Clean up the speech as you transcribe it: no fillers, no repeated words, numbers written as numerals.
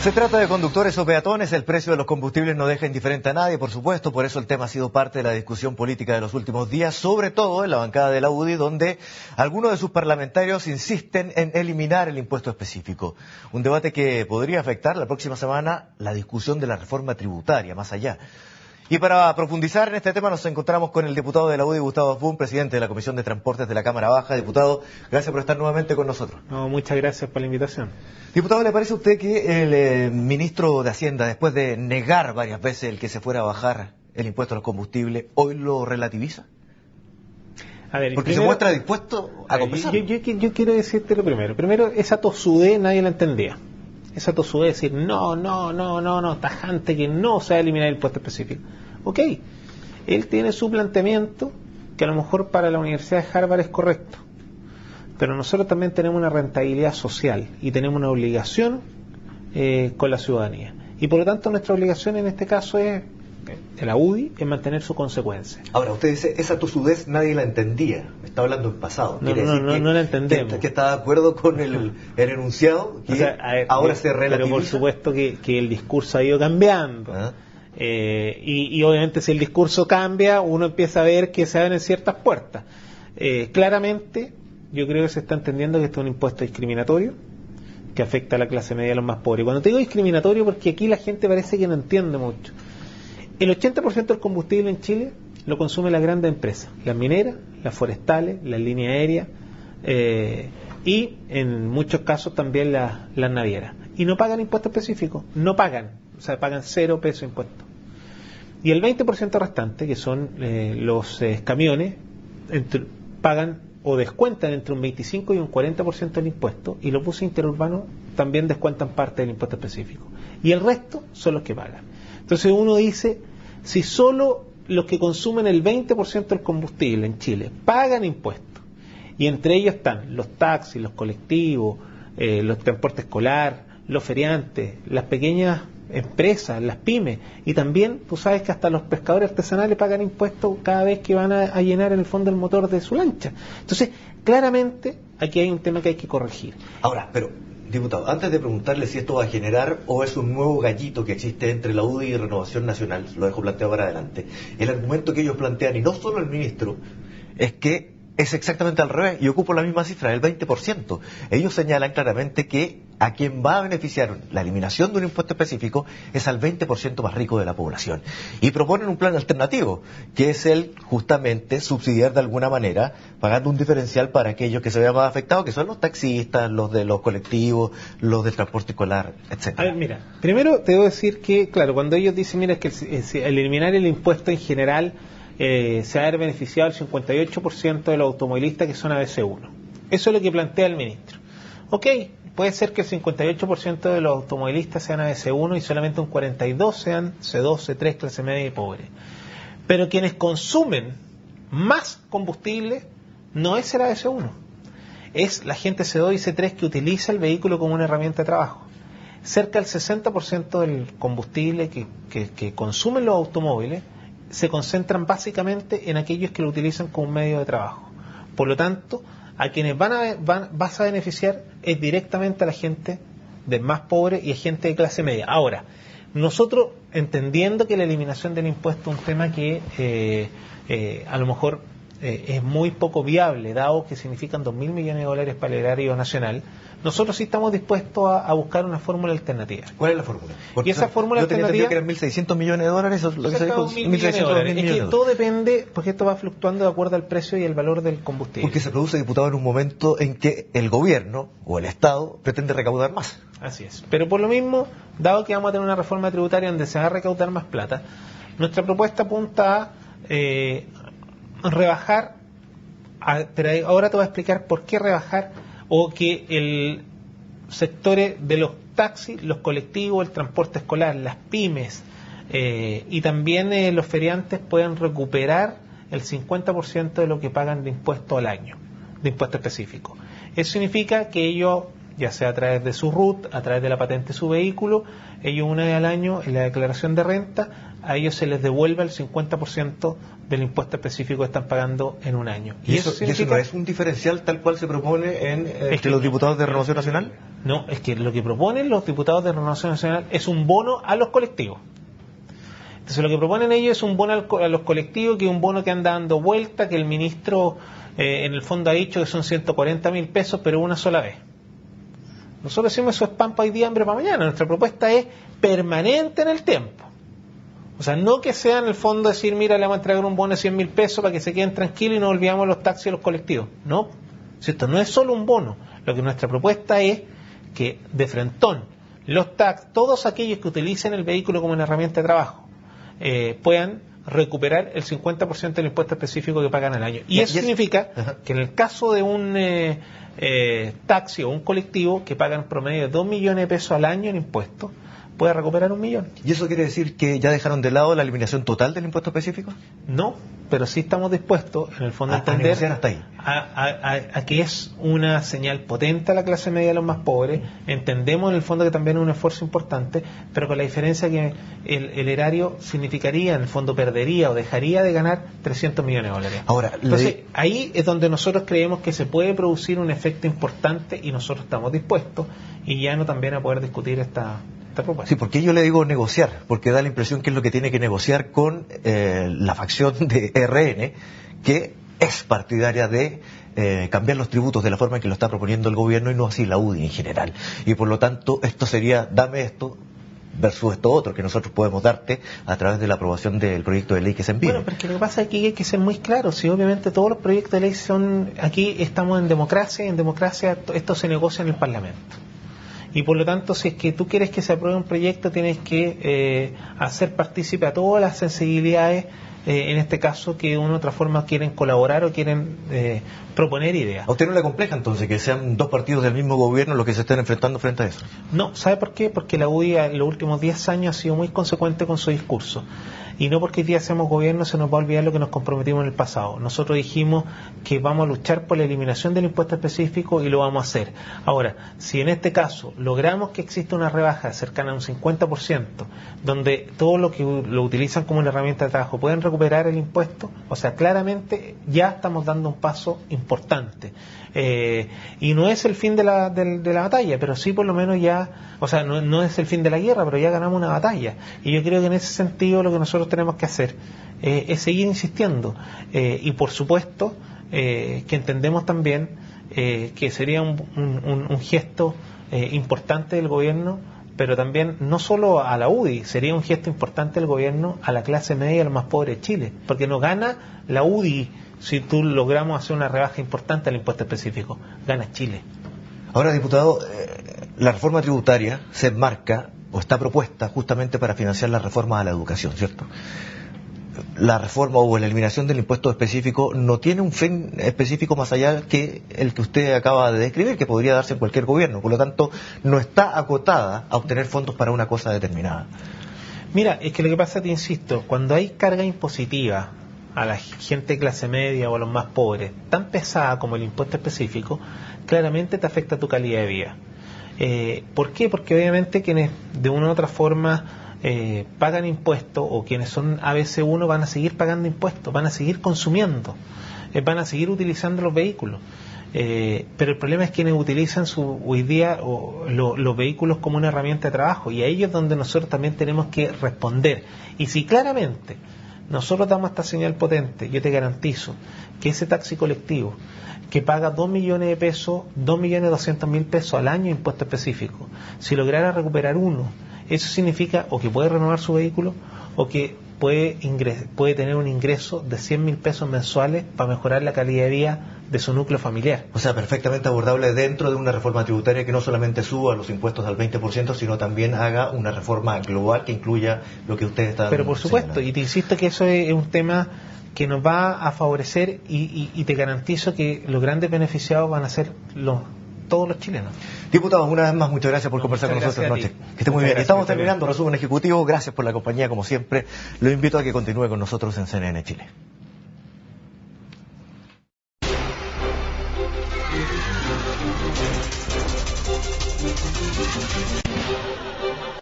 Se trata de conductores o peatones, el precio de los combustibles no deja indiferente a nadie, por supuesto, por eso el tema ha sido parte de la discusión política de los últimos días, sobre todo en la bancada de la UDI, donde algunos de sus parlamentarios insisten en eliminar el impuesto específico. Un debate que podría afectar la próxima semana la discusión de la reforma tributaria, más allá. Y para profundizar en este tema nos encontramos con el diputado de la UDI, Gustavo Asbun, presidente de la Comisión de Transportes de la Cámara Baja. Diputado, gracias por estar nuevamente con nosotros. No, muchas gracias por la invitación. Diputado, ¿le parece a usted que el ministro de Hacienda, después de negar varias veces el que se fuera a bajar el impuesto a los combustibles, hoy lo relativiza? A ver, porque primero, se muestra dispuesto a compensar. Yo quiero decirte lo primero. Primero, esa tosudez nadie la entendía. Esa tosudez de decir, no, tajante, que no se va a eliminar el impuesto específico. Ok, él tiene su planteamiento, que a lo mejor para la Universidad de Harvard es correcto, pero nosotros también tenemos una rentabilidad social y tenemos una obligación con la ciudadanía. Y por lo tanto nuestra obligación en este caso es, de la UDI, es mantener su consecuencia. Ahora, usted dice, esa tosudez nadie la entendía, está hablando en pasado. No la entendemos. Que está de acuerdo con el enunciado, que ahora se relativiza. Pero por supuesto que el discurso ha ido cambiando. ¿Ah? Y obviamente si el discurso cambia, uno empieza a ver que se abren ciertas puertas. Claramente, yo creo que se está entendiendo que esto es un impuesto discriminatorio, que afecta a la clase media y a los más pobres. Cuando te digo discriminatorio, porque aquí la gente parece que no entiende mucho. El 80% del combustible en Chile lo consumen las grandes empresas, las mineras, las forestales, las líneas aéreas y en muchos casos también las navieras. Y no pagan impuestos específicos, no pagan, o sea, pagan 0 pesos de impuestos. Y el 20% restante, que son los camiones, pagan o descuentan entre un 25 y un 40% del impuesto, y los buses interurbanos también descuentan parte del impuesto específico. Y el resto son los que pagan. Entonces uno dice, si solo los que consumen el 20% del combustible en Chile pagan impuestos, y entre ellos están los taxis, los colectivos, los transportes escolar, los feriantes, las pequeñas empresas, las pymes, y también tú sabes que hasta los pescadores artesanales pagan impuestos cada vez que van a llenar en el fondo el motor de su lancha. Entonces, claramente aquí hay un tema que hay que corregir. Ahora, pero diputado, antes de preguntarle si esto va a generar o es un nuevo gallito que existe entre la UDI y Renovación Nacional, lo dejo planteado para adelante, el argumento que ellos plantean, y no solo el ministro, es que es exactamente al revés, y ocupo la misma cifra, el 20%. Ellos señalan claramente que a quien va a beneficiar la eliminación de un impuesto específico es al 20% más rico de la población. Y proponen un plan alternativo, que es el, justamente, subsidiar de alguna manera, pagando un diferencial para aquellos que se vean más afectados, que son los taxistas, los de los colectivos, los del transporte escolar, etc. A ver, mira, primero te debo decir que, claro, cuando ellos dicen, mira, es que el eliminar el impuesto en general se va a haber beneficiado el 58% de los automovilistas que son ABC1. Eso es lo que plantea el ministro. Ok, puede ser que el 58% de los automovilistas sean ABC1 y solamente un 42% sean C2, C3, clase media y pobre. Pero quienes consumen más combustible no es el ABC1, es la gente C2 y C3 que utiliza el vehículo como una herramienta de trabajo. Cerca del 60% del combustible que consumen los automóviles se concentran básicamente en aquellos que lo utilizan como un medio de trabajo. Por lo tanto, a quienes vas a beneficiar es directamente a la gente de más pobre y a gente de clase media. Ahora, nosotros, entendiendo que la eliminación del impuesto es un tema que a lo mejor es muy poco viable, dado que significan 2.000 millones de dólares para el erario nacional, nosotros sí estamos dispuestos a buscar una fórmula alternativa. ¿Cuál es la fórmula? Porque y esa fórmula alternativa... Yo tenía entendido que eran 1.600 millones de dólares, eso es lo que se dijo, 1.600 millones de dólares. Es que todo depende, porque esto va fluctuando de acuerdo al precio y el valor del combustible. Porque se produce, diputado, en un momento en que el gobierno o el Estado pretende recaudar más. Así es. Pero por lo mismo, dado que vamos a tener una reforma tributaria donde se va a recaudar más plata, nuestra propuesta apunta a rebajar, pero ahora te voy a explicar por qué rebajar, o que el sectores de los taxis, los colectivos, el transporte escolar, las pymes y también los feriantes puedan recuperar el 50% de lo que pagan de impuesto al año, de impuesto específico. Eso significa que ellos ya sea a través de su RUT, a través de la patente de su vehículo, ellos una vez al año en la declaración de renta, a ellos se les devuelve el 50% del impuesto específico que están pagando en un año. ¿Y eso no es un diferencial tal cual se propone entre los diputados de Renovación Nacional? No, es que lo que proponen los diputados de Renovación Nacional es un bono a los colectivos. Entonces lo que proponen ellos es un bono a los colectivos, que es un bono que anda dando vuelta, que el ministro en el fondo ha dicho que son 140.000 pesos, pero una sola vez. Nosotros decimos eso es pan para hoy día, hambre para mañana. Nuestra propuesta es permanente en el tiempo. O sea, no que sea en el fondo decir, mira, le vamos a entregar un bono de 100.000 pesos para que se queden tranquilos y no olvidamos los taxis y los colectivos. No, ¿cierto? No es solo un bono. Lo que nuestra propuesta es que de frentón los taxis, todos aquellos que utilicen el vehículo como una herramienta de trabajo, puedan recuperar el 50% del impuesto específico que pagan al año. Y eso significa que en el caso de un taxi o un colectivo que pagan promedio de 2 millones de pesos al año en impuestos, puede recuperar 1 millón. ¿Y eso quiere decir que ya dejaron de lado la eliminación total del impuesto específico? No, pero sí estamos dispuestos, en el fondo, a entender hasta ahí. A que es una señal potente a la clase media de los más pobres. Entendemos en el fondo que también es un esfuerzo importante, pero con la diferencia que el erario significaría, en el fondo perdería o dejaría de ganar 300 millones de dólares. Ahora, entonces, ahí es donde nosotros creemos que se puede producir un efecto importante y nosotros estamos dispuestos y ya no también a poder discutir esta propuesta. Sí, porque yo le digo negociar, porque da la impresión que es lo que tiene que negociar con la facción de RN, que es partidaria de cambiar los tributos de la forma en que lo está proponiendo el gobierno y no así la UDI en general. Y por lo tanto, esto sería, dame esto versus esto otro que nosotros podemos darte a través de la aprobación del proyecto de ley que se envía. Bueno, pero es que lo que pasa es que hay que ser muy claro. Si obviamente todos los proyectos de ley son, aquí estamos en democracia, y en democracia esto se negocia en el Parlamento. Y por lo tanto, si es que tú quieres que se apruebe un proyecto, tienes que hacer partícipe a todas las sensibilidades, en este caso, que de una u otra forma quieren colaborar o quieren proponer ideas. ¿A usted no le compleja entonces que sean dos partidos del mismo gobierno los que se estén enfrentando frente a eso? No, ¿sabe por qué? Porque la UDI en los últimos 10 años ha sido muy consecuente con su discurso. Y no porque hoy día seamos gobierno se nos va a olvidar lo que nos comprometimos en el pasado. Nosotros dijimos que vamos a luchar por la eliminación del impuesto específico y lo vamos a hacer. Ahora, si en este caso logramos que exista una rebaja cercana a un 50%, donde todos los que lo utilizan como una herramienta de trabajo pueden recuperar el impuesto, o sea, claramente ya estamos dando un paso importante. Y no es el fin de la batalla, pero sí por lo menos ya, o sea, no es el fin de la guerra, pero ya ganamos una batalla. Y yo creo que en ese sentido lo que nosotros tenemos que hacer es seguir insistiendo. Y por supuesto que entendemos también que sería un gesto importante del gobierno, pero también no solo a la UDI, sería un gesto importante del gobierno a la clase media y a los más pobres de Chile, porque no gana la UDI si tú logramos hacer una rebaja importante al impuesto específico, gana Chile. Ahora, diputado, la reforma tributaria se enmarca o está propuesta justamente para financiar la reforma a la educación, ¿cierto? La reforma o la eliminación del impuesto específico no tiene un fin específico más allá que el que usted acaba de describir, que podría darse en cualquier gobierno. Por lo tanto, no está acotada a obtener fondos para una cosa determinada. Mira, es que lo que pasa, te insisto, cuando hay carga impositiva a la gente de clase media o a los más pobres, tan pesada como el impuesto específico, claramente te afecta tu calidad de vida. ¿Por qué? Porque obviamente quienes de una u otra forma pagan impuestos, o quienes son ABC1 van a seguir pagando impuestos, van a seguir consumiendo, van a seguir utilizando los vehículos. Pero el problema es quienes utilizan hoy día los vehículos como una herramienta de trabajo, y a ellos es donde nosotros también tenemos que responder. Y si claramente nosotros damos esta señal potente, yo te garantizo que ese taxi colectivo que paga 2 millones de pesos, 2.200.000 pesos al año impuesto específico, si lograra recuperar uno, eso significa o que puede renovar su vehículo o que puede tener un ingreso de 100.000 pesos mensuales para mejorar la calidad de vida de su núcleo familiar. O sea, perfectamente abordable dentro de una reforma tributaria que no solamente suba los impuestos al 20%, sino también haga una reforma global que incluya lo que ustedes están Pero por supuesto, señalando. Y te insisto que eso es un tema que nos va a favorecer y te garantizo que los grandes beneficiados van a ser todos los chilenos. Diputados, una vez más, muchas gracias por conversar con nosotros esta noche. Que esté muy bien. Estamos terminando resumen ejecutivo. Gracias por la compañía, como siempre. Lo invito a que continúe con nosotros en CNN Chile.